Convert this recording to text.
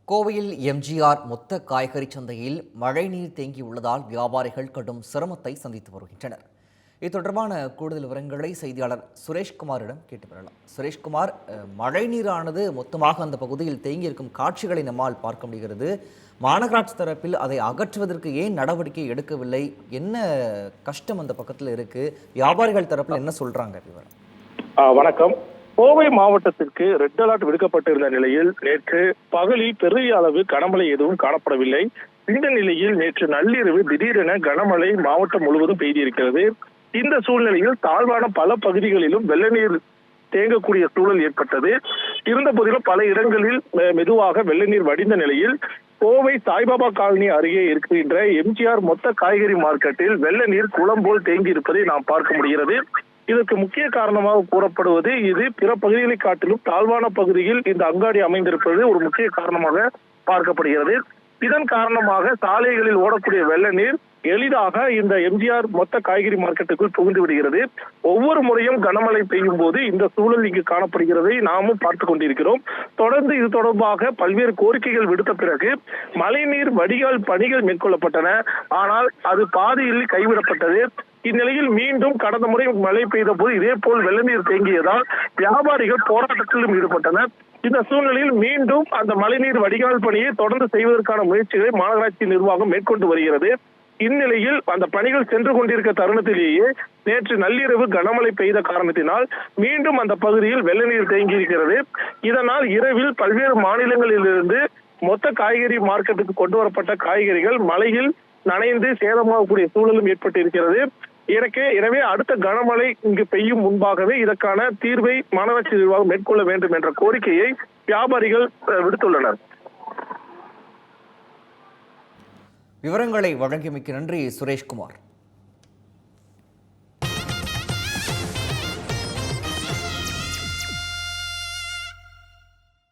கோவையில் எம்ஜிஆர் மொத்த காய்கறி சந்தையில் மழைநீர் தேங்கியுள்ளதால் வியாபாரிகள் கடும் சிரமத்தை சந்தித்து வருகின்றனர். இது தொடர்பான கூடுதல் விவரங்களை செய்தியாளர் சுரேஷ்குமாரிடம் கேட்டு பெறலாம். சுரேஷ்குமார், மழைநீரானது மொத்தமாக அந்த பகுதியில் தேங்கியிருக்கும் காட்சிகளை நம்மால் பார்க்க முடிகிறது. மாநகராட்சி தரப்பில் அதை அகற்றுவதற்கு ஏன் நடவடிக்கை எடுக்கவில்லை? என்ன கஷ்டம் அந்த பக்கத்தில் இருக்கு? வியாபாரிகள் தரப்பில் என்ன சொல்றாங்க? விவரம். வணக்கம். கோவை மாவட்டத்திற்கு ரெட் அலர்ட் விடுக்கப்பட்டிருந்த நிலையில் நேற்று பகலில் பெரிய அளவு கனமழை எதுவும் காணப்படவில்லை. இந்த நிலையில் நேற்று நள்ளிரவு திடீரென கனமழை மாவட்டம் முழுவதும் பெய்திருக்கிறது. இந்த சூழ்நிலையில் தாழ்வான பல பகுதிகளிலும் வெள்ள நீர் தேங்கக்கூடிய சூழல் ஏற்பட்டது. இருந்த போதிலும் பல இடங்களில் மெதுவாக வெள்ள நீர் வடிந்த நிலையில் கோவை சாய்பாபா காலனி அருகே இருக்கின்ற எம்ஜிஆர் மொத்த காய்கறி மார்க்கெட்டில் வெள்ள நீர் குளம் போல் தேங்கி இருப்பதை நாம் பார்க்க முடிகிறது. இதற்கு முக்கிய காரணமாக கூறப்படுவது இது பிற பகுதிகளை காட்டிலும் தாழ்வான பகுதியில் இந்த அங்காடி அமைந்திருப்பது ஒரு முக்கிய காரணமாக பார்க்கப்படுகிறது. இதன் காரணமாக சாலைகளில் ஓடக்கூடிய வெள்ள நீர் எளிதாக இந்த எம்ஜிஆர் மொத்த காய்கறி மார்க்கெட்டுக்குள் புகுந்து விடுகிறது. ஒவ்வொரு முறையும் கனமழை பெய்யும் போது இந்த சூழல் இங்கு காணப்படுகிறதை நாமும் பார்த்து கொண்டிருக்கிறோம். தொடர்ந்து இது தொடர்பாக பல்வேறு கோரிக்கைகள் விடுத்த பிறகு மழைநீர் வடிகால் பணிகள் மேற்கொள்ளப்பட்டன. ஆனால் அது பாதியில் கைவிடப்பட்டது. இந்நிலையில் மீண்டும் கடந்த முறை மழை பெய்த போது இதே போல் வெள்ள நீர் தேங்கியதால் வியாபாரிகள் போராட்டத்திலும் ஈடுபட்டனர். இந்த சூழ்நிலையில் மீண்டும் அந்த மழைநீர் வடிகால் பணியை தொடர்ந்து செய்வதற்கான முயற்சிகளை மாநகராட்சி நிர்வாகம் மேற்கொண்டு வருகிறது. இந்நிலையில் அந்த பணிகள் சென்று கொண்டிருக்க தருணத்திலேயே நேற்று நள்ளிரவு கனமழை பெய்த காரணத்தினால் மீண்டும் அந்த பகுதியில் வெள்ள நீர் தேங்கியிருக்கிறது. இதனால் இரவில் பல்வேறு மாநிலங்களிலிருந்து மொத்த காய்கறி மார்க்கெட்டுக்கு கொண்டு வரப்பட்ட காய்கறிகள் மழையில் நனைந்து சேதமாகக்கூடிய சூழலும் ஏற்பட்டிருக்கிறது. எனவே அடுத்த கனமழை இங்கு பெய்யும் முன்பாகவே இதற்கான தீர்வை மாநகராட்சி நிர்வாகம் மேற்கொள்ள வேண்டும் என்ற கோரிக்கையை வியாபாரிகள் விடுத்துள்ளனர். விவரங்களை வழங்கியமைக்கு நன்றி சுரேஷ்குமார்.